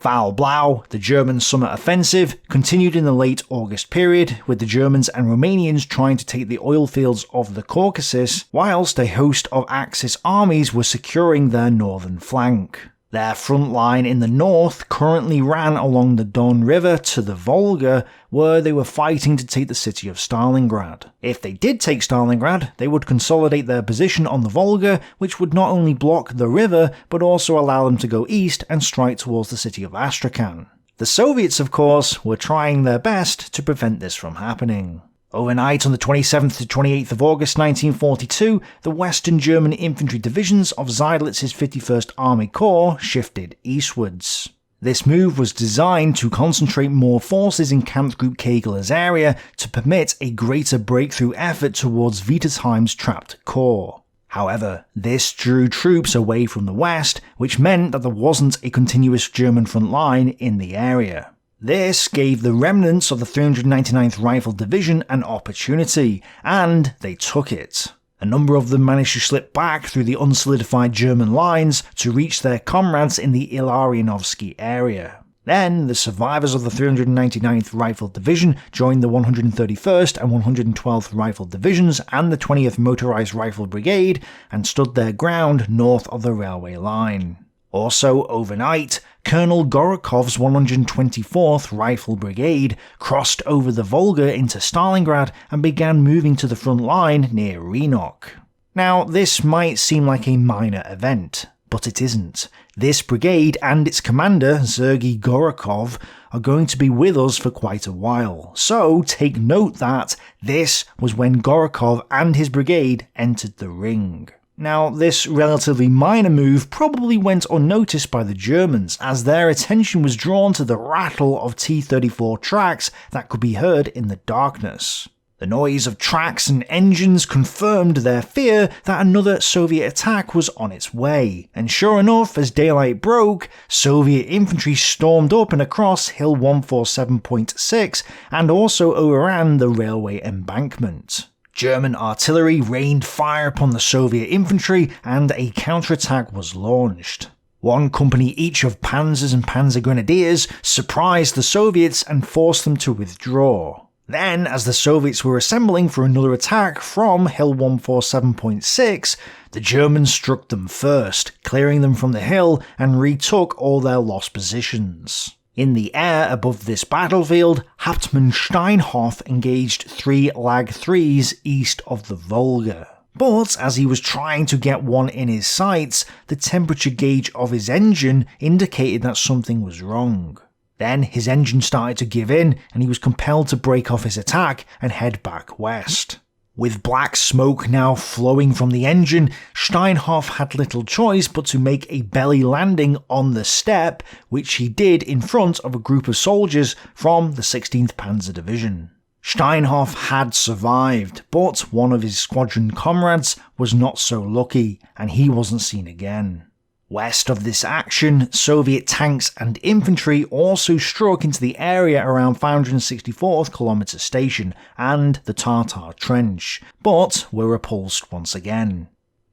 Blau, the German summer offensive, continued in the late August period, with the Germans and Romanians trying to take the oil fields of the Caucasus, whilst a host of Axis armies were securing their northern flank. Their front line in the north currently ran along the Don River to the Volga, where they were fighting to take the city of Stalingrad. If they did take Stalingrad, they would consolidate their position on the Volga, which would not only block the river, but also allow them to go east and strike towards the city of Astrakhan. The Soviets, of course, were trying their best to prevent this from happening. Overnight on the 27th to 28th of August 1942, the Western German infantry divisions of Seydlitz's 51st Army Corps shifted eastwards. This move was designed to concentrate more forces in Kampfgruppe Kegler's area to permit a greater breakthrough effort towards Wittersheim's trapped corps. However, this drew troops away from the west, which meant that there wasn't a continuous German front line in the area. This gave the remnants of the 399th Rifle Division an opportunity, and they took it. A number of them managed to slip back through the unsolidified German lines to reach their comrades in the Ilarianovsky area. Then, the survivors of the 399th Rifle Division joined the 131st and 112th Rifle Divisions and the 20th Motorized Rifle Brigade and stood their ground north of the railway line. Also overnight, Colonel Gorokov's 124th Rifle Brigade crossed over the Volga into Stalingrad and began moving to the front line near Rynok. Now, this might seem like a minor event, but it isn't. This brigade and its commander, Sergei Gorokov, are going to be with us for quite a while, so take note that this was when Gorokov and his brigade entered the ring. Now, this relatively minor move probably went unnoticed by the Germans, as their attention was drawn to the rattle of T-34 tracks that could be heard in the darkness. The noise of tracks and engines confirmed their fear that another Soviet attack was on its way, and sure enough, as daylight broke, Soviet infantry stormed up and across Hill 147.6 and also overran the railway embankment. German artillery rained fire upon the Soviet infantry and a counterattack was launched. One company each of Panzers and Panzer Grenadiers surprised the Soviets and forced them to withdraw. Then, as the Soviets were assembling for another attack from Hill 147.6, the Germans struck them first, clearing them from the hill and retook all their lost positions. In the air above this battlefield, Hauptmann Steinhoff engaged 3 Lag 3s east of the Volga. But as he was trying to get one in his sights, the temperature gauge of his engine indicated that something was wrong. Then his engine started to give in, and he was compelled to break off his attack and head back west. With black smoke now flowing from the engine, Steinhoff had little choice but to make a belly landing on the steppe, which he did in front of a group of soldiers from the 16th Panzer Division. Steinhoff had survived, but one of his squadron comrades was not so lucky, and he wasn't seen again. West of this action, Soviet tanks and infantry also struck into the area around 564th Kilometer Station and the Tartar Trench, but were repulsed once again.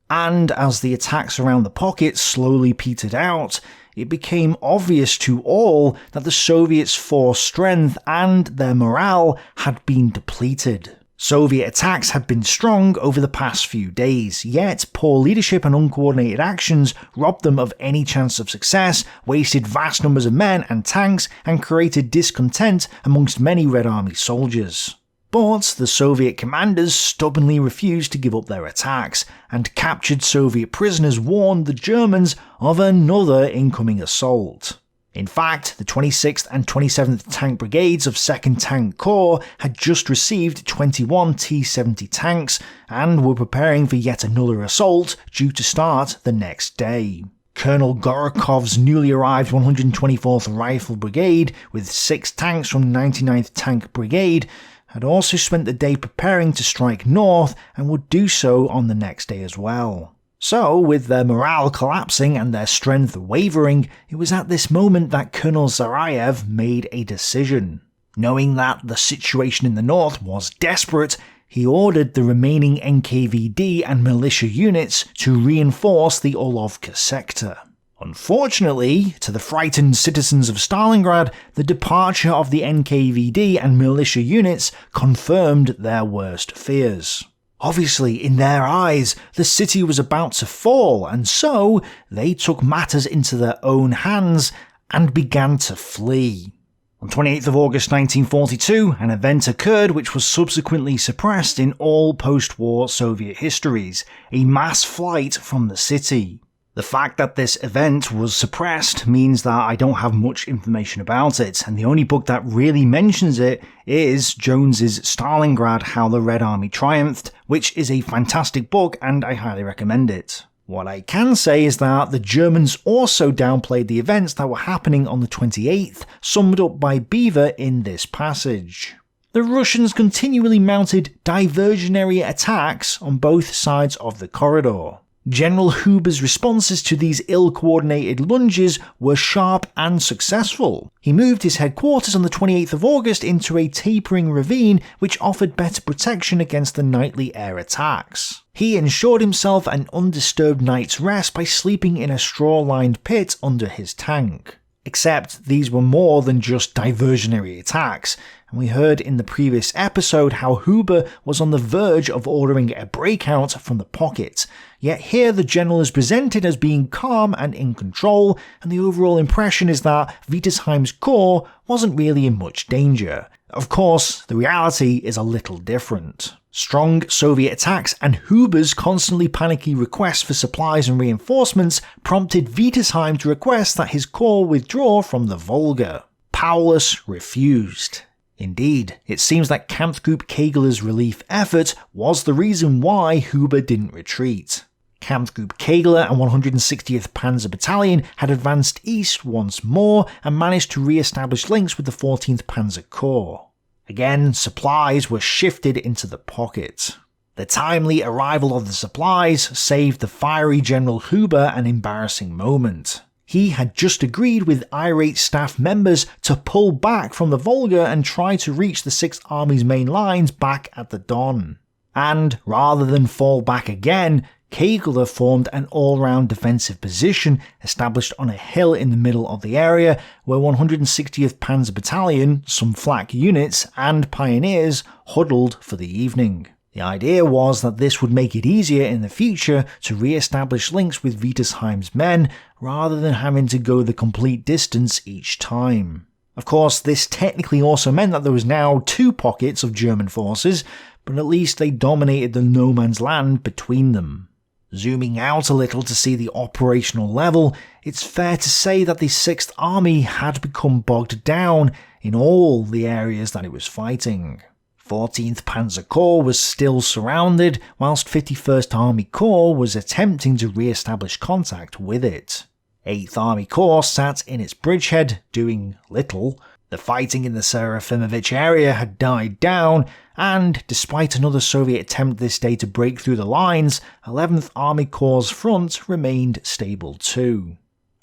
And as the attacks around the pocket slowly petered out, it became obvious to all that the Soviets' force strength and their morale had been depleted. Soviet attacks had been strong over the past few days, yet poor leadership and uncoordinated actions robbed them of any chance of success, wasted vast numbers of men and tanks, and created discontent amongst many Red Army soldiers. But the Soviet commanders stubbornly refused to give up their attacks, and captured Soviet prisoners warned the Germans of another incoming assault. In fact, the 26th and 27th Tank Brigades of 2nd Tank Corps had just received 21 T-70 tanks and were preparing for yet another assault due to start the next day. Colonel Gorokov's newly arrived 124th Rifle Brigade, with 6 tanks from 99th Tank Brigade, had also spent the day preparing to strike north and would do so on the next day as well. So, with their morale collapsing and their strength wavering, it was at this moment that Colonel Zarayev made a decision. Knowing that the situation in the north was desperate, he ordered the remaining NKVD and militia units to reinforce the Orlovka sector. Unfortunately, to the frightened citizens of Stalingrad, the departure of the NKVD and militia units confirmed their worst fears. Obviously, in their eyes, the city was about to fall, and so they took matters into their own hands and began to flee. On 28th of August 1942, an event occurred which was subsequently suppressed in all post-war Soviet histories: a mass flight from the city. The fact that this event was suppressed means that I don't have much information about it, and the only book that really mentions it is Jones's Stalingrad: How the Red Army Triumphed, which is a fantastic book and I highly recommend it. What I can say is that the Germans also downplayed the events that were happening on the 28th, summed up by Beaver in this passage. The Russians continually mounted diversionary attacks on both sides of the corridor. General Huber's responses to these ill-coordinated lunges were sharp and successful. He moved his headquarters on the 28th of August into a tapering ravine which offered better protection against the nightly air attacks. He ensured himself an undisturbed night's rest by sleeping in a straw-lined pit under his tank. Except these were more than just diversionary attacks, and we heard in the previous episode how Huber was on the verge of ordering a breakout from the pocket. Yet here the general is presented as being calm and in control, and the overall impression is that Wittersheim's corps wasn't really in much danger. Of course, the reality is a little different. Strong Soviet attacks and Huber's constantly panicky requests for supplies and reinforcements prompted Wittersheim to request that his corps withdraw from the Volga. Paulus refused. Indeed, it seems that Kampfgruppe Kegler's relief effort was the reason why Huber didn't retreat. Kampfgruppe Kegler and 160th Panzer Battalion had advanced east once more and managed to re-establish links with the 14th Panzer Corps. Again, supplies were shifted into the pocket. The timely arrival of the supplies saved the fiery General Huber an embarrassing moment. He had just agreed with irate staff members to pull back from the Volga and try to reach the 6th Army's main lines back at the Don. And, rather than fall back again, Kegler formed an all-round defensive position established on a hill in the middle of the area where 160th Panzer Battalion, some flak units, and pioneers huddled for the evening. The idea was that this would make it easier in the future to re-establish links with Wittersheim's men rather than having to go the complete distance each time. Of course, this technically also meant that there was now two pockets of German forces, but at least they dominated the no man's land between them. Zooming out a little to see the operational level, it's fair to say that the 6th Army had become bogged down in all the areas that it was fighting. 14th Panzer Corps was still surrounded, whilst 51st Army Corps was attempting to re-establish contact with it. 8th Army Corps sat in its bridgehead, doing little. The fighting in the Serafimovich area had died down, and despite another Soviet attempt this day to break through the lines, 11th Army Corps' front remained stable too.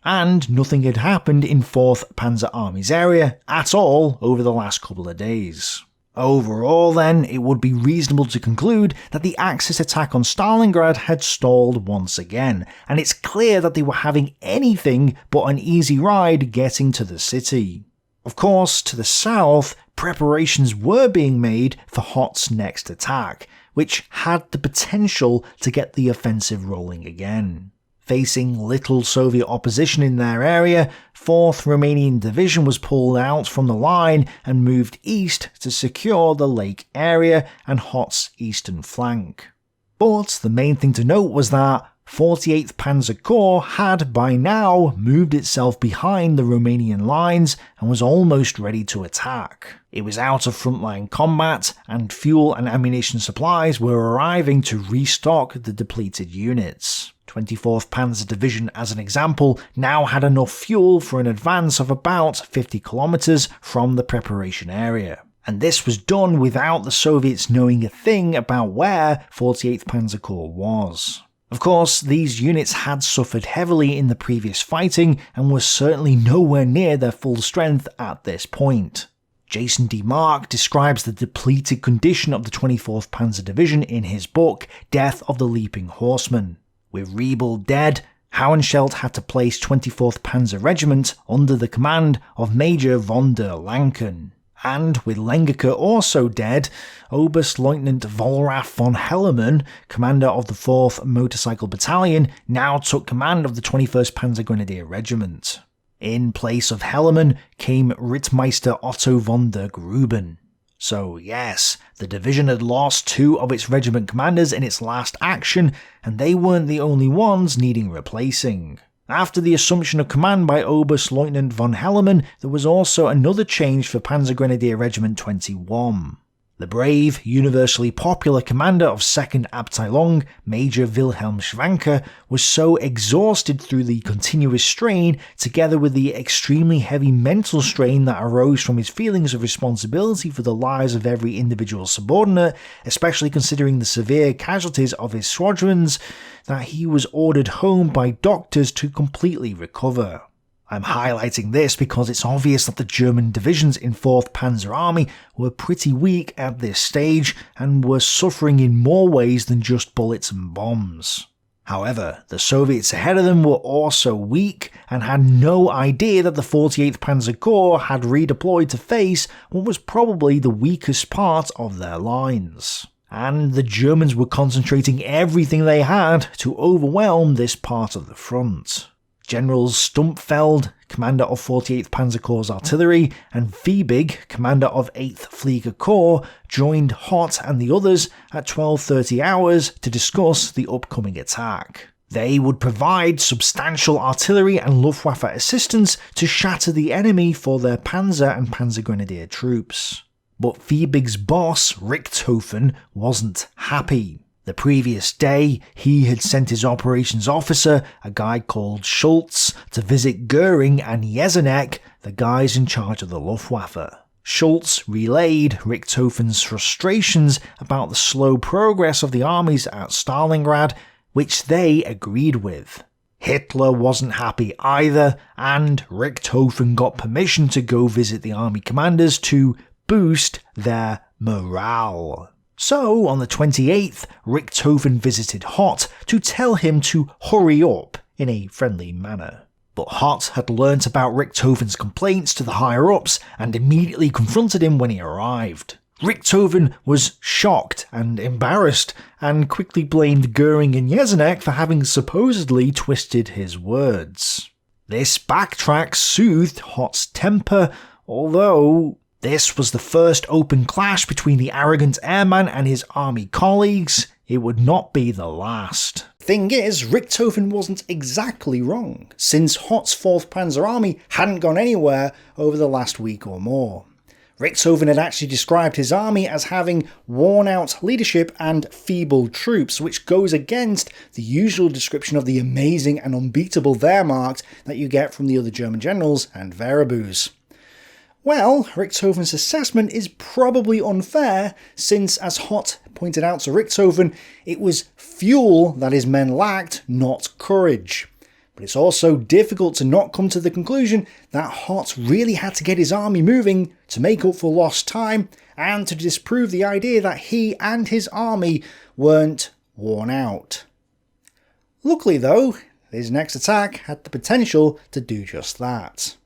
And nothing had happened in 4th Panzer Army's area at all over the last couple of days. Overall then, it would be reasonable to conclude that the Axis attack on Stalingrad had stalled once again, and it's clear that they were having anything but an easy ride getting to the city. Of course, to the south, preparations were being made for Hoth's next attack, which had the potential to get the offensive rolling again. Facing little Soviet opposition in their area, 4th Romanian Division was pulled out from the line and moved east to secure the lake area and Hoth's eastern flank. But the main thing to note was that 48th Panzer Corps had by now moved itself behind the Romanian lines and was almost ready to attack. It was out of frontline combat, and fuel and ammunition supplies were arriving to restock the depleted units. 24th Panzer Division, as an example, now had enough fuel for an advance of about 50 kilometers from the preparation area. And this was done without the Soviets knowing a thing about where 48th Panzer Corps was. Of course, these units had suffered heavily in the previous fighting and were certainly nowhere near their full strength at this point. Jason D. Mark describes the depleted condition of the 24th Panzer Division in his book, Death of the Leaping Horseman. With Riebel dead, Hauenschelt had to place 24th Panzer Regiment under the command of Major von der Lancken. And with Lengerke also dead, Oberstleutnant Vollraff von Hellermann, commander of the 4th Motorcycle Battalion, now took command of the 21st Panzer Grenadier Regiment. In place of Hellermann came Rittmeister Otto von der Gruben. So yes, the division had lost 2 of its regiment commanders in its last action, and they weren't the only ones needing replacing. After the assumption of command by Oberstleutnant von Hellermann, there was also another change for Panzer Grenadier Regiment 21. The brave, universally popular commander of 2nd Abteilung, Major Wilhelm Schwanke, was so exhausted through the continuous strain, together with the extremely heavy mental strain that arose from his feelings of responsibility for the lives of every individual subordinate, especially considering the severe casualties of his squadrons, that he was ordered home by doctors to completely recover. I'm highlighting this because it's obvious that the German divisions in 4th Panzer Army were pretty weak at this stage and were suffering in more ways than just bullets and bombs. However, the Soviets ahead of them were also weak and had no idea that the 48th Panzer Corps had redeployed to face what was probably the weakest part of their lines. And the Germans were concentrating everything they had to overwhelm this part of the front. Generals Stumpfeld, commander of 48th Panzer Corps Artillery, and Fiebig, commander of 8th Flieger Corps, joined Hoth and the others at 12:30 hours to discuss the upcoming attack. They would provide substantial artillery and Luftwaffe assistance to shatter the enemy for their Panzer and Panzer Grenadier troops. But Fiebig's boss, Richthofen, wasn't happy. The previous day, he had sent his operations officer, a guy called Schultz, to visit Göring and Jesenek, the guys in charge of the Luftwaffe. Schultz relayed Richthofen's frustrations about the slow progress of the armies at Stalingrad, which they agreed with. Hitler wasn't happy either, and Richthofen got permission to go visit the army commanders to boost their morale. So, on the 28th, Richthofen visited Hoth to tell him to hurry up in a friendly manner. But Hoth had learnt about Richthofen's complaints to the higher-ups and immediately confronted him when he arrived. Richthofen was shocked and embarrassed, and quickly blamed Göring and Jesenek for having supposedly twisted his words. This backtrack soothed Hoth's temper, although this was the first open clash between the arrogant airman and his army colleagues. It would not be the last. Thing is, Richthofen wasn't exactly wrong, since Hoth's 4th Panzer Army hadn't gone anywhere over the last week or more. Richthofen had actually described his army as having worn-out leadership and feeble troops, which goes against the usual description of the amazing and unbeatable Wehrmacht that you get from the other German generals and Wehrabus. Well, Richthofen's assessment is probably unfair, since, as Hoth pointed out to Richthofen, it was fuel that his men lacked, not courage. But it's also difficult to not come to the conclusion that Hoth really had to get his army moving to make up for lost time, and to disprove the idea that he and his army weren't worn out. Luckily though, his next attack had the potential to do just that.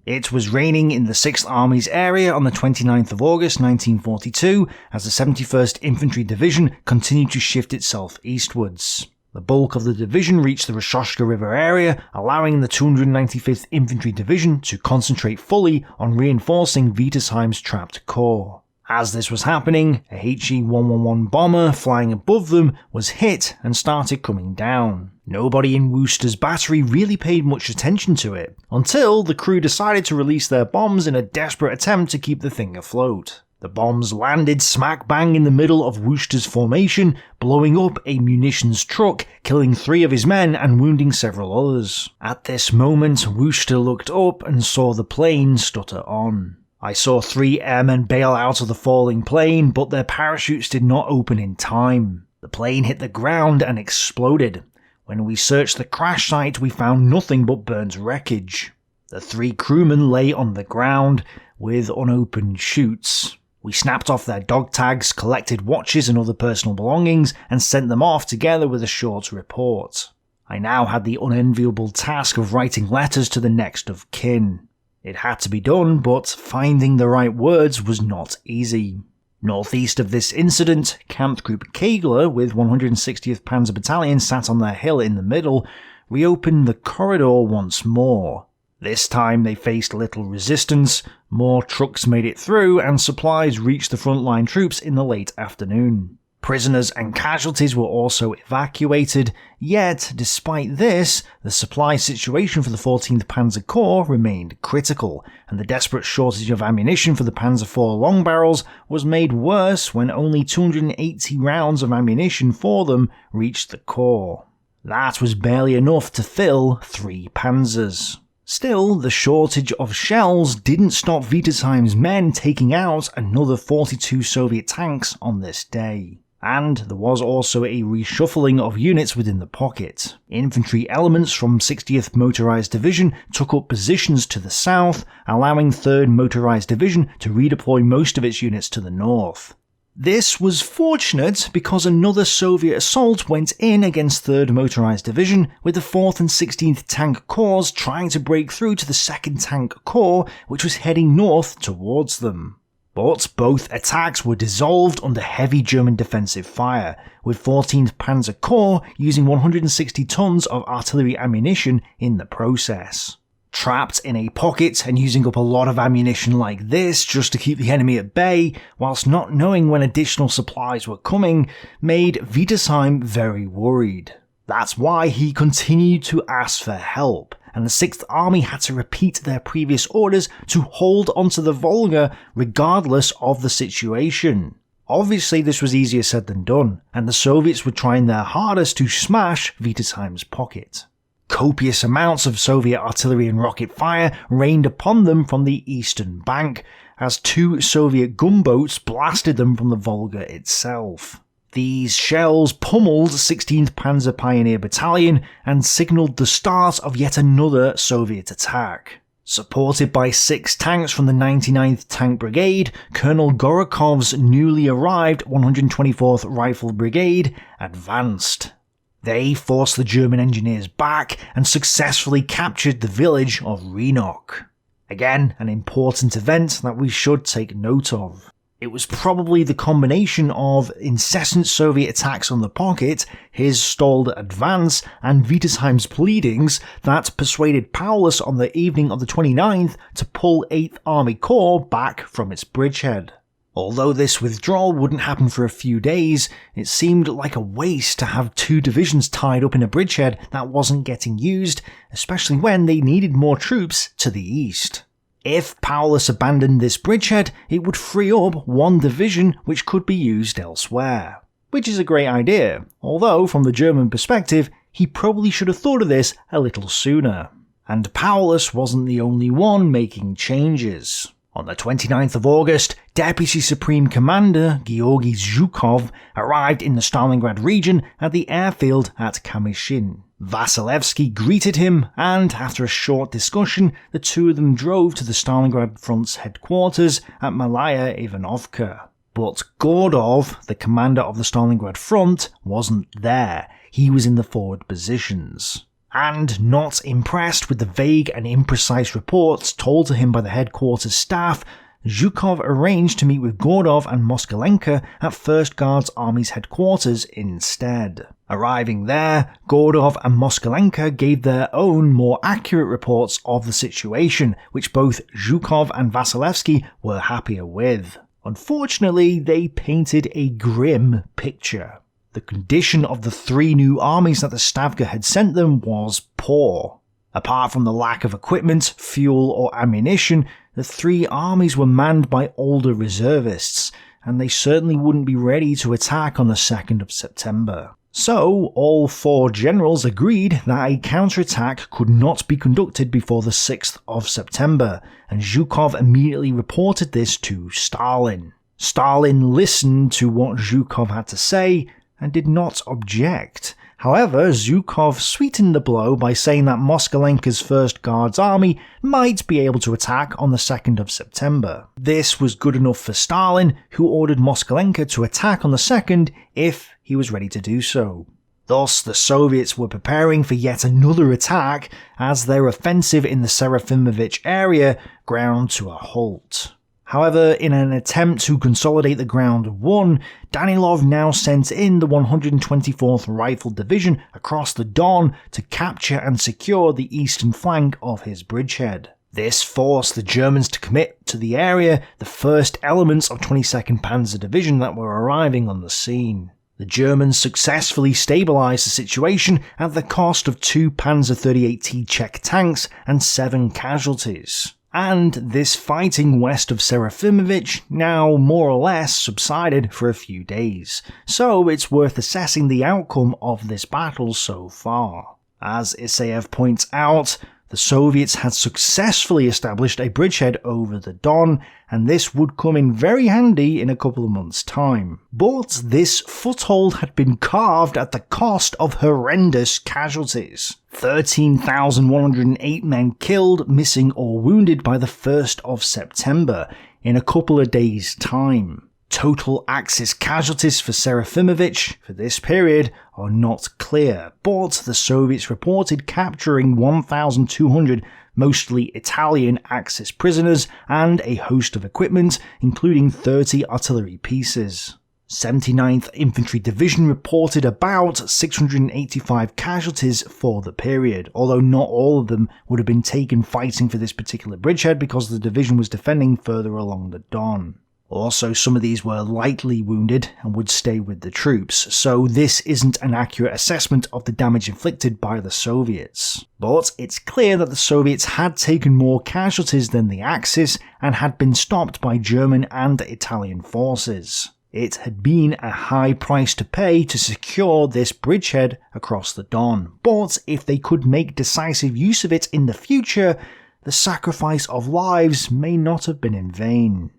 It was raining in the 6th Army's area on the 29th of August 1942 as the 71st Infantry Division continued to shift itself eastwards. The bulk of the division reached the Rashoshka River area, allowing the 295th Infantry Division to concentrate fully on reinforcing Wietersheim's trapped corps. As this was happening, a HE-111 bomber flying above them was hit and started coming down. Nobody in Wooster's battery really paid much attention to it, until the crew decided to release their bombs in a desperate attempt to keep the thing afloat. The bombs landed smack bang in the middle of Wooster's formation, blowing up a munitions truck, killing 3 of his men and wounding several others. At this moment, Wooster looked up and saw the plane stutter on. I saw 3 airmen bail out of the falling plane, but their parachutes did not open in time. The plane hit the ground and exploded. When we searched the crash site, we found nothing but burnt wreckage. The 3 crewmen lay on the ground with unopened chutes. We snapped off their dog tags, collected watches and other personal belongings, and sent them off together with a short report. I now had the unenviable task of writing letters to the next of kin. It had to be done, but finding the right words was not easy. Northeast of this incident, Camp Group Kegler, with 160th Panzer Battalion sat on their hill in the middle, reopened the corridor once more. This time they faced little resistance, more trucks made it through, and supplies reached the frontline troops in the late afternoon. Prisoners and casualties were also evacuated, yet despite this, the supply situation for the 14th Panzer Corps remained critical, and the desperate shortage of ammunition for the Panzer IV long barrels was made worse when only 280 rounds of ammunition for them reached the Corps. That was barely enough to fill 3 panzers. Still, the shortage of shells didn't stop Wittersheim's men taking out another 42 Soviet tanks on this day. And there was also a reshuffling of units within the pocket. Infantry elements from 60th Motorized Division took up positions to the south, allowing 3rd Motorized Division to redeploy most of its units to the north. This was fortunate because another Soviet assault went in against 3rd Motorized Division, with the 4th and 16th Tank Corps trying to break through to the 2nd Tank Corps, which was heading north towards them. But both attacks were dissolved under heavy German defensive fire, with 14th Panzer Corps using 160 tons of artillery ammunition in the process. Trapped in a pocket and using up a lot of ammunition like this just to keep the enemy at bay, whilst not knowing when additional supplies were coming, made Wittersheim very worried. That's why he continued to ask for help, and the 6th Army had to repeat their previous orders to hold onto the Volga regardless of the situation. Obviously this was easier said than done, and the Soviets were trying their hardest to smash Wittersheim's pocket. Copious amounts of Soviet artillery and rocket fire rained upon them from the eastern bank, as 2 Soviet gunboats blasted them from the Volga itself. These shells pummeled 16th Panzer Pioneer Battalion and signalled the start of yet another Soviet attack. Supported by 6 tanks from the 99th Tank Brigade, Colonel Gorokov's newly arrived 124th Rifle Brigade advanced. They forced the German engineers back and successfully captured the village of Rynok. Again, an important event that we should take note of. It was probably the combination of incessant Soviet attacks on the pocket, his stalled advance, and Wittersheim's pleadings that persuaded Paulus on the evening of the 29th to pull 8th Army Corps back from its bridgehead. Although this withdrawal wouldn't happen for a few days, it seemed like a waste to have 2 divisions tied up in a bridgehead that wasn't getting used, especially when they needed more troops to the east. If Paulus abandoned this bridgehead, it would free up 1 division which could be used elsewhere. Which is a great idea, although from the German perspective, he probably should have thought of this a little sooner. And Paulus wasn't the only one making changes. On the 29th of August, Deputy Supreme Commander Georgy Zhukov arrived in the Stalingrad region at the airfield at Kamyshin. Vasilevsky greeted him, and after a short discussion, the two of them drove to the Stalingrad Front's headquarters at Malaya Ivanovka. But Gordov, the commander of the Stalingrad Front, wasn't there. He was in the forward positions. And not impressed with the vague and imprecise reports told to him by the headquarters staff, Zhukov arranged to meet with Gordov and Moskalenko at 1st Guards Army's headquarters instead. Arriving there, Gordov and Moskalenko gave their own more accurate reports of the situation, which both Zhukov and Vasilevsky were happier with. Unfortunately, they painted a grim picture. The condition of the 3 new armies that the Stavka had sent them was poor. Apart from the lack of equipment, fuel or ammunition, the 3 armies were manned by older reservists, and they certainly wouldn't be ready to attack on the 2nd of September. So, all 4 generals agreed that a counterattack could not be conducted before the 6th of September, and Zhukov immediately reported this to Stalin. Stalin listened to what Zhukov had to say, and did not object. However, Zhukov sweetened the blow by saying that Moskalenka's 1st Guards Army might be able to attack on the 2nd of September. This was good enough for Stalin, who ordered Moskalenka to attack on the 2nd if he was ready to do so. Thus, the Soviets were preparing for yet another attack as their offensive in the Serafimovich area ground to a halt. However, in an attempt to consolidate the ground won, Danilov now sent in the 124th Rifle Division across the Don to capture and secure the eastern flank of his bridgehead. This forced the Germans to commit to the area the first elements of 22nd Panzer Division that were arriving on the scene. The Germans successfully stabilized the situation at the cost of 2 Panzer 38T Czech tanks and 7 casualties. And this fighting west of Serafimovich now more or less subsided for a few days, so it's worth assessing the outcome of this battle so far. As Isaev points out, the Soviets had successfully established a bridgehead over the Don, and this would come in very handy in a couple of months' time. But this foothold had been carved at the cost of horrendous casualties. 13,108 men killed, missing or wounded by the 1st of September, in a couple of days' time. Total Axis casualties for Serafimovich for this period are not clear, but the Soviets reported capturing 1,200 mostly Italian Axis prisoners and a host of equipment, including 30 artillery pieces. 79th Infantry Division reported about 685 casualties for the period, although not all of them would have been taken fighting for this particular bridgehead because the division was defending further along the Don. Also, some of these were lightly wounded and would stay with the troops, so this isn't an accurate assessment of the damage inflicted by the Soviets. But it's clear that the Soviets had taken more casualties than the Axis and had been stopped by German and Italian forces. It had been a high price to pay to secure this bridgehead across the Don, but if they could make decisive use of it in the future, the sacrifice of lives may not have been in vain.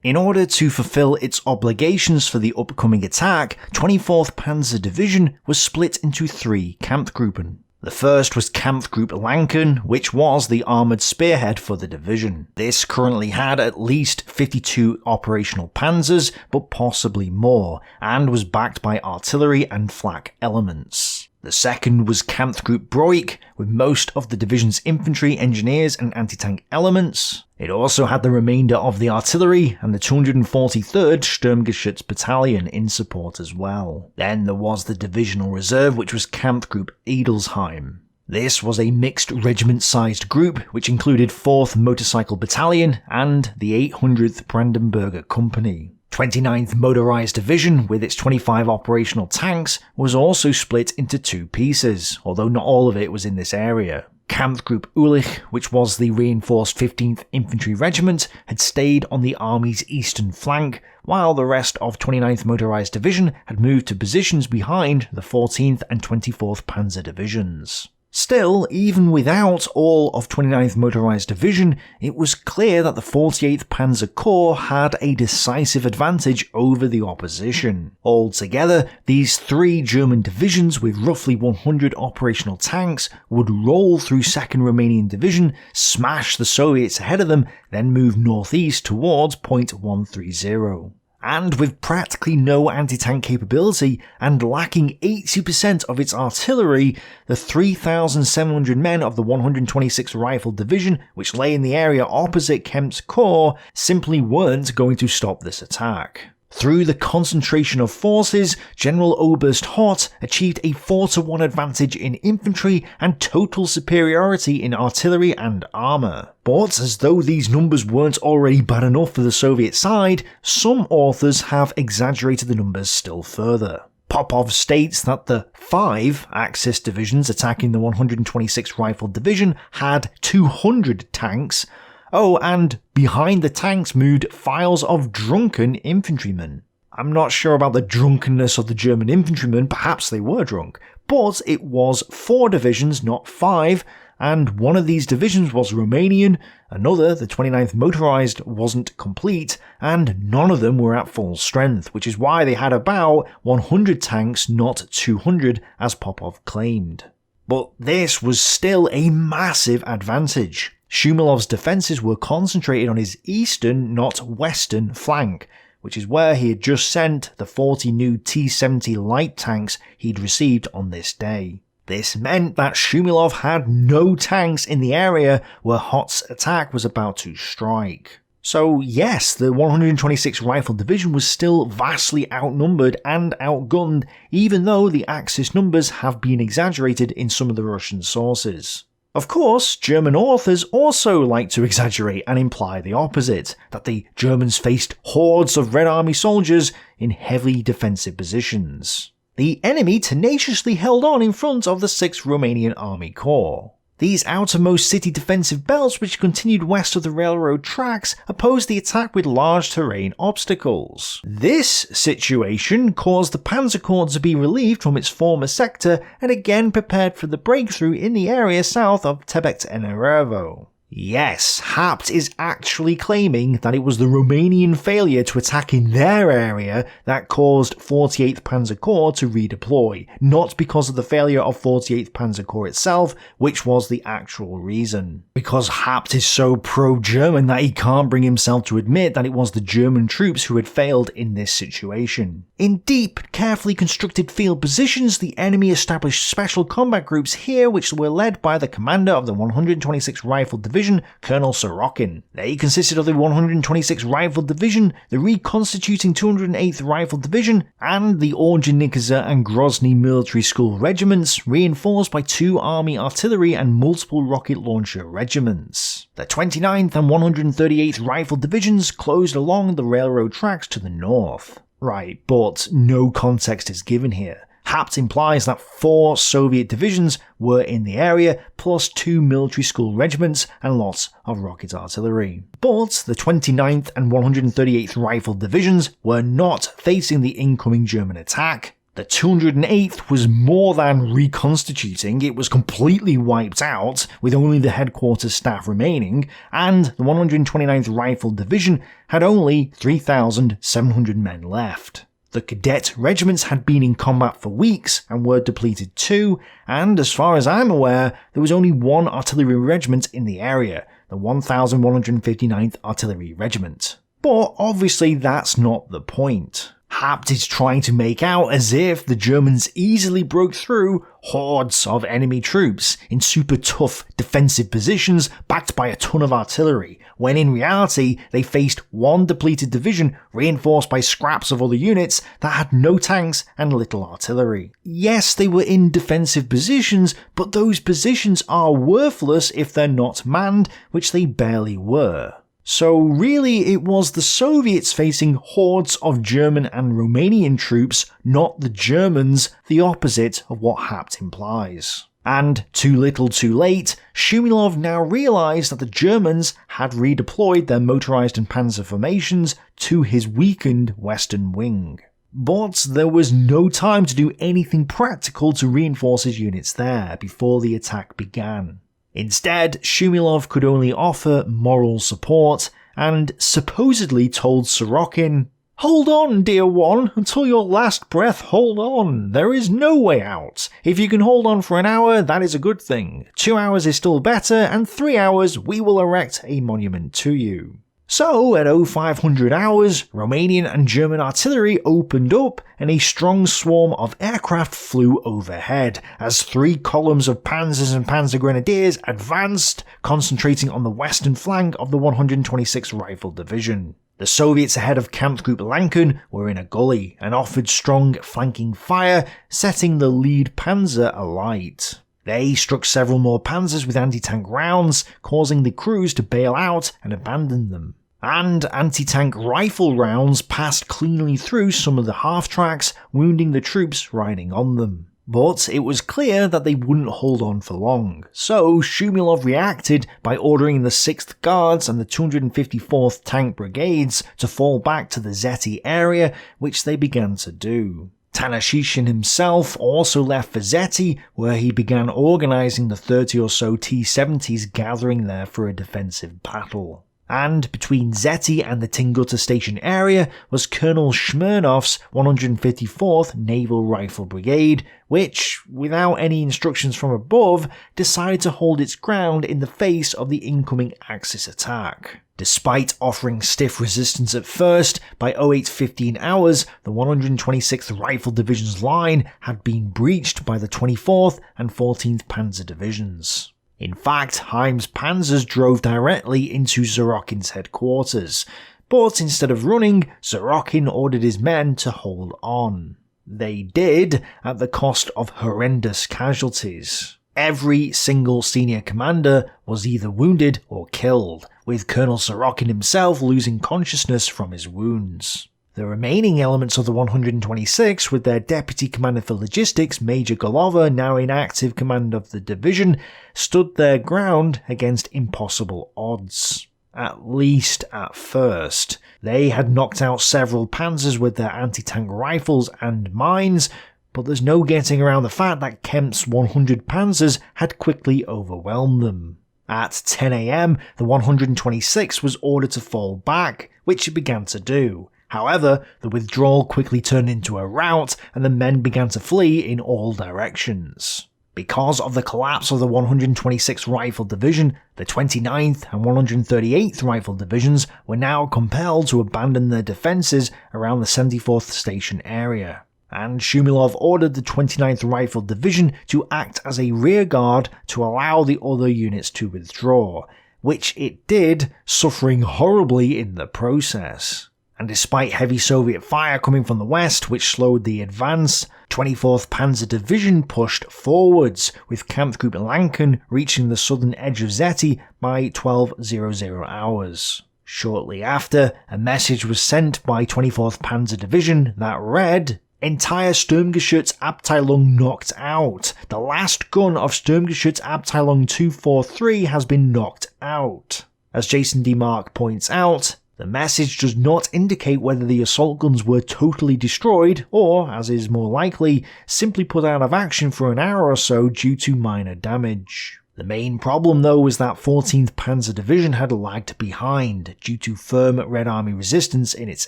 In order to fulfill its obligations for the upcoming attack, 24th Panzer Division was split into 3 Kampfgruppen. The first was Kampfgruppe Lanken, which was the armoured spearhead for the division. This currently had at least 52 operational panzers, but possibly more, and was backed by artillery and flak elements. The second was Kampfgruppe Broik, with most of the division's infantry, engineers and anti-tank elements. It also had the remainder of the artillery and the 243rd Sturmgeschütz Battalion in support as well. Then there was the divisional reserve, which was Kampfgruppe Edelsheim. This was a mixed regiment-sized group, which included 4th Motorcycle Battalion and the 800th Brandenburger Company. 29th Motorized Division, with its 25 operational tanks, was also split into 2 pieces, although not all of it was in this area. Kampfgruppe Ulich, which was the reinforced 15th Infantry Regiment, had stayed on the army's eastern flank, while the rest of 29th Motorized Division had moved to positions behind the 14th and 24th Panzer Divisions. Still, even without all of 29th Motorized Division, it was clear that the 48th Panzer Corps had a decisive advantage over the opposition. Altogether, these 3 German divisions with roughly 100 operational tanks would roll through 2nd Romanian Division, smash the Soviets ahead of them, then move northeast towards point 130. And with practically no anti-tank capability and lacking 80% of its artillery, the 3,700 men of the 126th Rifle Division, which lay in the area opposite Kempt's Corps, simply weren't going to stop this attack. Through the concentration of forces, General Oberst Hoth achieved a 4-to-1 advantage in infantry and total superiority in artillery and armour. But as though these numbers weren't already bad enough for the Soviet side, some authors have exaggerated the numbers still further. Popov states that the 5 Axis divisions attacking the 126th Rifle Division had 200 tanks. Oh, and behind the tanks moved files of drunken infantrymen. I'm not sure about the drunkenness of the German infantrymen, perhaps they were drunk, but it was 4 divisions, not 5, and one of these divisions was Romanian, another, the 29th Motorized, wasn't complete, and none of them were at full strength, which is why they had about 100 tanks, not 200 as Popov claimed. But this was still a massive advantage. Shumilov's defences were concentrated on his eastern, not western, flank, which is where he had just sent the 40 new T-70 light tanks he'd received on this day. This meant that Shumilov had no tanks in the area where Hoth's attack was about to strike. So yes, the 126th Rifle Division was still vastly outnumbered and outgunned, even though the Axis numbers have been exaggerated in some of the Russian sources. Of course, German authors also like to exaggerate and imply the opposite, that the Germans faced hordes of Red Army soldiers in heavily defensive positions. The enemy tenaciously held on in front of the 6th Romanian Army Corps. These outermost city defensive belts, which continued west of the railroad tracks, opposed the attack with large terrain obstacles. This situation caused the Panzer Corps to be relieved from its former sector and again prepared for the breakthrough in the area south of Tebet-Enerevo. Yes, Hapt is actually claiming that it was the Romanian failure to attack in their area that caused 48th Panzer Corps to redeploy, not because of the failure of 48th Panzer Corps itself, which was the actual reason. Because Hapt is so pro-German that he can't bring himself to admit that it was the German troops who had failed in this situation. In deep, carefully constructed field positions, the enemy established special combat groups here which were led by the commander of the 126th Rifle Division, Colonel Sorokin. They consisted of the 126th Rifle Division, the reconstituting 208th Rifle Division, and the Ordzhonikidze and Grozny Military School regiments, reinforced by 2 Army artillery and multiple rocket launcher regiments. The 29th and 138th Rifle Divisions closed along the railroad tracks to the north. Right, but no context is given here. Hapt implies that 4 Soviet divisions were in the area, plus 2 military school regiments and lots of rocket artillery. But the 29th and 138th Rifle Divisions were not facing the incoming German attack. The 208th was more than reconstituting, it was completely wiped out, with only the headquarters staff remaining, and the 129th Rifle Division had only 3,700 men left. The cadet regiments had been in combat for weeks and were depleted too, and as far as I'm aware, there was only 1 artillery regiment in the area, the 1159th Artillery Regiment. But obviously that's not the point. Hapt is trying to make out as if the Germans easily broke through hordes of enemy troops in super tough defensive positions backed by a ton of artillery, when in reality they faced 1 depleted division reinforced by scraps of other units that had no tanks and little artillery. Yes, they were in defensive positions, but those positions are worthless if they're not manned, which they barely were. So really it was the Soviets facing hordes of German and Romanian troops, not the Germans, the opposite of what Hapt implies. And too little too late, Shumilov now realised that the Germans had redeployed their motorised and panzer formations to his weakened western wing. But there was no time to do anything practical to reinforce his units there before the attack began. Instead, Shumilov could only offer moral support, and supposedly told Sorokin, "Hold on, dear one, until your last breath, hold on. There is no way out. If you can hold on for an hour, that is a good thing. 2 hours is still better, and 3 hours we will erect a monument to you." So, at 0500 hours, Romanian and German artillery opened up and a strong swarm of aircraft flew overhead, as 3 columns of panzers and panzer grenadiers advanced, concentrating on the western flank of the 126th Rifle Division. The Soviets ahead of Kampfgruppe Lanken were in a gully and offered strong flanking fire, setting the lead panzer alight. They struck several more panzers with anti-tank rounds, causing the crews to bail out and abandon them. And anti-tank rifle rounds passed cleanly through some of the half-tracks, wounding the troops riding on them. But it was clear that they wouldn't hold on for long, so Shumilov reacted by ordering the 6th Guards and the 254th Tank Brigades to fall back to the Zeti area, which they began to do. Tanashishkin himself also left for Zeti, where he began organising the 30 or so T-70s gathering there for a defensive battle. And between Zeti and the Tinguta Station area was Colonel Shumilov's 154th Naval Rifle Brigade, which, without any instructions from above, decided to hold its ground in the face of the incoming Axis attack. Despite offering stiff resistance at first, by 08:15 hours, the 126th Rifle Division's line had been breached by the 24th and 14th Panzer Divisions. In fact, Heim's panzers drove directly into Sorokin's headquarters, but instead of running, Sorokin ordered his men to hold on. They did, at the cost of horrendous casualties. Every single senior commander was either wounded or killed, with Colonel Sorokin himself losing consciousness from his wounds. The remaining elements of the 126, with their deputy commander for logistics, Major Golova, now in active command of the division, stood their ground against impossible odds. At least at first. They had knocked out several panzers with their anti-tank rifles and mines, but there's no getting around the fact that Kemp's 100 panzers had quickly overwhelmed them. At 10 AM, the 126 was ordered to fall back, which it began to do. However, the withdrawal quickly turned into a rout, and the men began to flee in all directions. Because of the collapse of the 126th Rifle Division, the 29th and 138th Rifle Divisions were now compelled to abandon their defences around the 74th Station area. And Shumilov ordered the 29th Rifle Division to act as a rearguard to allow the other units to withdraw, which it did, suffering horribly in the process. And despite heavy Soviet fire coming from the west, which slowed the advance, 24th Panzer Division pushed forwards, with Kampfgruppe Lanken reaching the southern edge of Zeti by 12:00 hours. Shortly after, a message was sent by 24th Panzer Division that read, "Entire Sturmgeschützabteilung knocked out. The last gun of Sturmgeschützabteilung 243 has been knocked out." As Jason D. Mark points out, the message does not indicate whether the assault guns were totally destroyed or, as is more likely, simply put out of action for an hour or so due to minor damage. The main problem though was that 14th Panzer Division had lagged behind due to firm Red Army resistance in its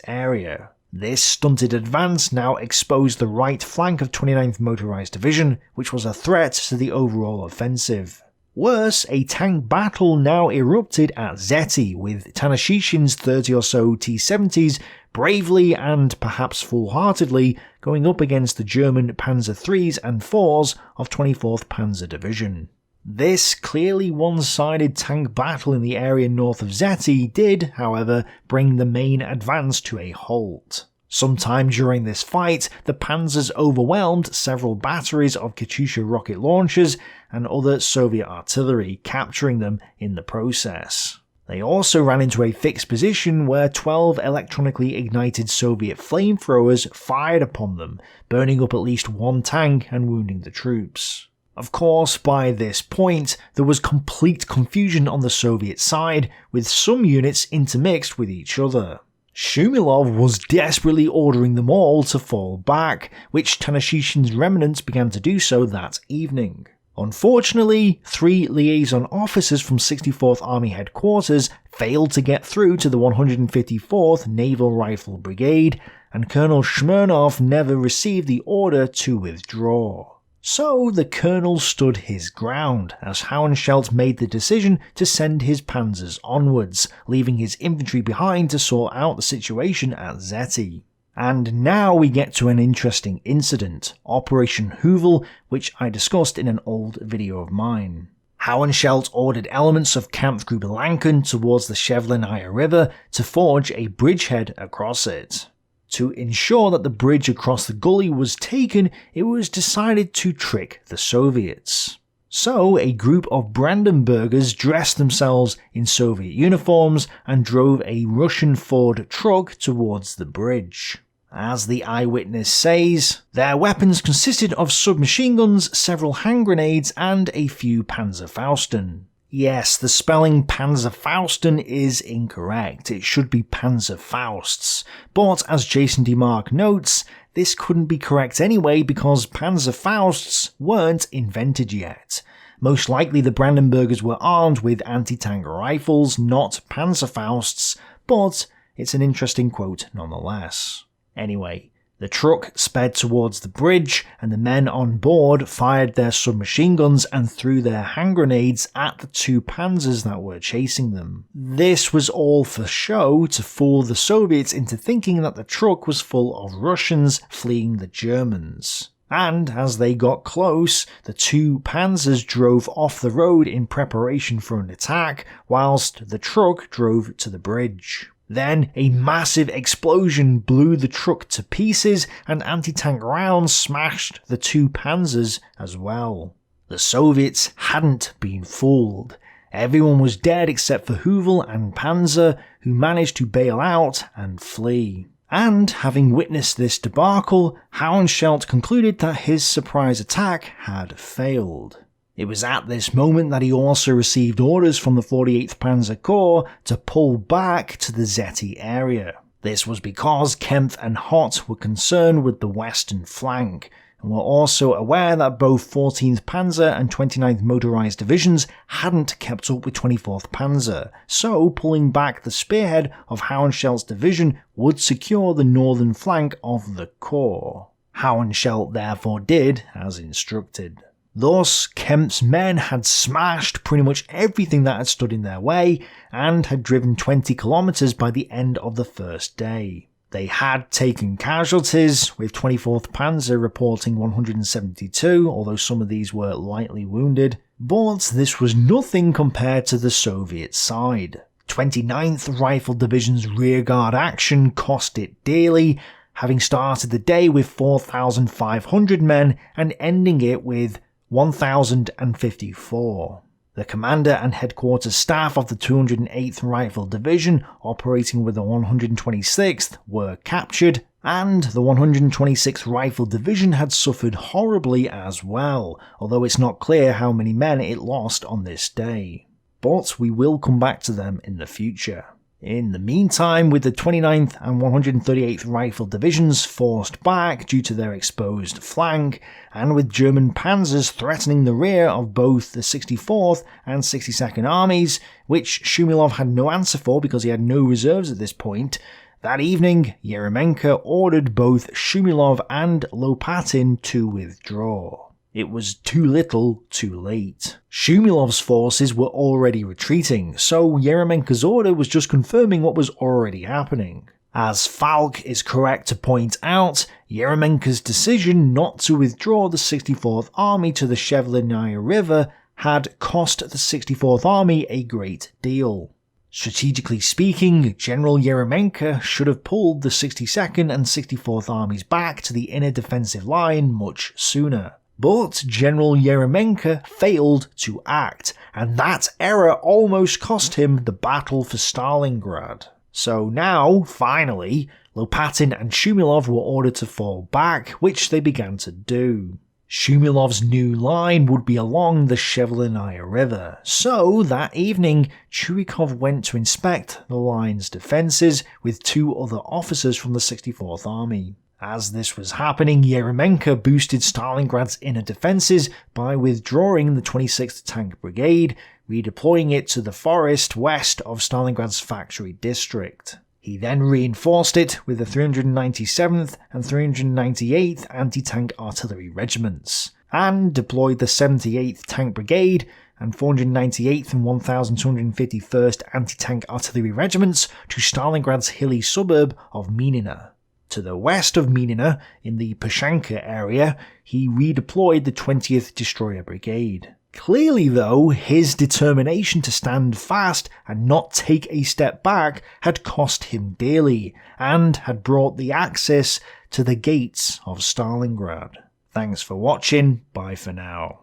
area. This stunted advance now exposed the right flank of 29th Motorized Division, which was a threat to the overall offensive. Worse, a tank battle now erupted at Zeti, with Tanashishkin's 30 or so T-70s bravely and perhaps foolhardily going up against the German Panzer IIIs and IVs of 24th Panzer Division. This clearly one-sided tank battle in the area north of Zeti did, however, bring the main advance to a halt. Sometime during this fight, the panzers overwhelmed several batteries of Katyusha rocket launchers and other Soviet artillery, capturing them in the process. They also ran into a fixed position where 12 electronically ignited Soviet flamethrowers fired upon them, burning up at least one tank and wounding the troops. Of course, by this point, there was complete confusion on the Soviet side, with some units intermixed with each other. Shumilov was desperately ordering them all to fall back, which Tanashishkin's remnants began to do so that evening. Unfortunately, 3 liaison officers from 64th Army headquarters failed to get through to the 154th Naval Rifle Brigade, and Colonel Shumilov never received the order to withdraw. So the colonel stood his ground, as Hauenschelt made the decision to send his panzers onwards, leaving his infantry behind to sort out the situation at Zeti. And now we get to an interesting incident, Operation Hoovel, which I discussed in an old video of mine. Hauenschelt ordered elements of Kampfgruppe Lanken towards the Shevlenaya River to forge a bridgehead across it. To ensure that the bridge across the gully was taken, it was decided to trick the Soviets. So a group of Brandenburgers dressed themselves in Soviet uniforms and drove a Russian Ford truck towards the bridge. As the eyewitness says, their weapons consisted of submachine guns, several hand grenades, and a few Panzerfaustern. Yes, the spelling Panzerfausten is incorrect. It should be Panzerfausts. But as Jason DeMark notes, this couldn't be correct anyway because Panzerfausts weren't invented yet. Most likely the Brandenburgers were armed with anti-tank rifles, not Panzerfausts, but it's an interesting quote nonetheless. Anyway, the truck sped towards the bridge, and the men on board fired their submachine guns and threw their hand grenades at the two panzers that were chasing them. This was all for show to fool the Soviets into thinking that the truck was full of Russians fleeing the Germans. And as they got close, the two panzers drove off the road in preparation for an attack, whilst the truck drove to the bridge. Then a massive explosion blew the truck to pieces, and anti-tank rounds smashed the two panzers as well. The Soviets hadn't been fooled. Everyone was dead except for Hüvel and Panzer, who managed to bail out and flee. And having witnessed this debacle, Hohenschelt concluded that his surprise attack had failed. It was at this moment that he also received orders from the 48th Panzer Corps to pull back to the Zeti area. This was because Kempf and Hoth were concerned with the western flank, and were also aware that both 14th Panzer and 29th Motorized Divisions hadn't kept up with 24th Panzer, so pulling back the spearhead of Hohenschelt's division would secure the northern flank of the Corps. Hohenschelt therefore did as instructed. Thus, Kempf's men had smashed pretty much everything that had stood in their way, and had driven 20 kilometers by the end of the first day. They had taken casualties, with 24th Panzer reporting 172, although some of these were lightly wounded, but this was nothing compared to the Soviet side. 29th Rifle Division's rearguard action cost it dearly, having started the day with 4,500 men and ending it with 1,054. The commander and headquarters staff of the 208th Rifle Division, operating with the 126th, were captured, and the 126th Rifle Division had suffered horribly as well, although it's not clear how many men it lost on this day. But we will come back to them in the future. In the meantime, with the 29th and 138th Rifle Divisions forced back due to their exposed flank, and with German panzers threatening the rear of both the 64th and 62nd Armies, which Shumilov had no answer for because he had no reserves at this point, that evening Eremenko ordered both Shumilov and Lopatin to withdraw. It was too little, too late. Shumilov's forces were already retreating, so Eremenko's order was just confirming what was already happening. As Falk is correct to point out, Eremenko's decision not to withdraw the 64th Army to the Shevlinaya River had cost the 64th Army a great deal. Strategically speaking, General Eremenko should have pulled the 62nd and 64th Armies back to the inner defensive line much sooner. But General Eremenko failed to act, and that error almost cost him the battle for Stalingrad. So now, finally, Lopatin and Shumilov were ordered to fall back, which they began to do. Shumilov's new line would be along the Shevlinaya River, so that evening Churikov went to inspect the line's defences with two other officers from the 64th Army. As this was happening, Eremenko boosted Stalingrad's inner defences by withdrawing the 26th Tank Brigade, redeploying it to the forest west of Stalingrad's factory district. He then reinforced it with the 397th and 398th Anti-Tank Artillery Regiments, and deployed the 78th Tank Brigade and 498th and 1251st Anti-Tank Artillery Regiments to Stalingrad's hilly suburb of Minina. To the west of Minina, in the Pashanka area, he redeployed the 20th Destroyer Brigade. Clearly though, his determination to stand fast and not take a step back had cost him dearly, and had brought the Axis to the gates of Stalingrad. Thanks for watching, bye for now.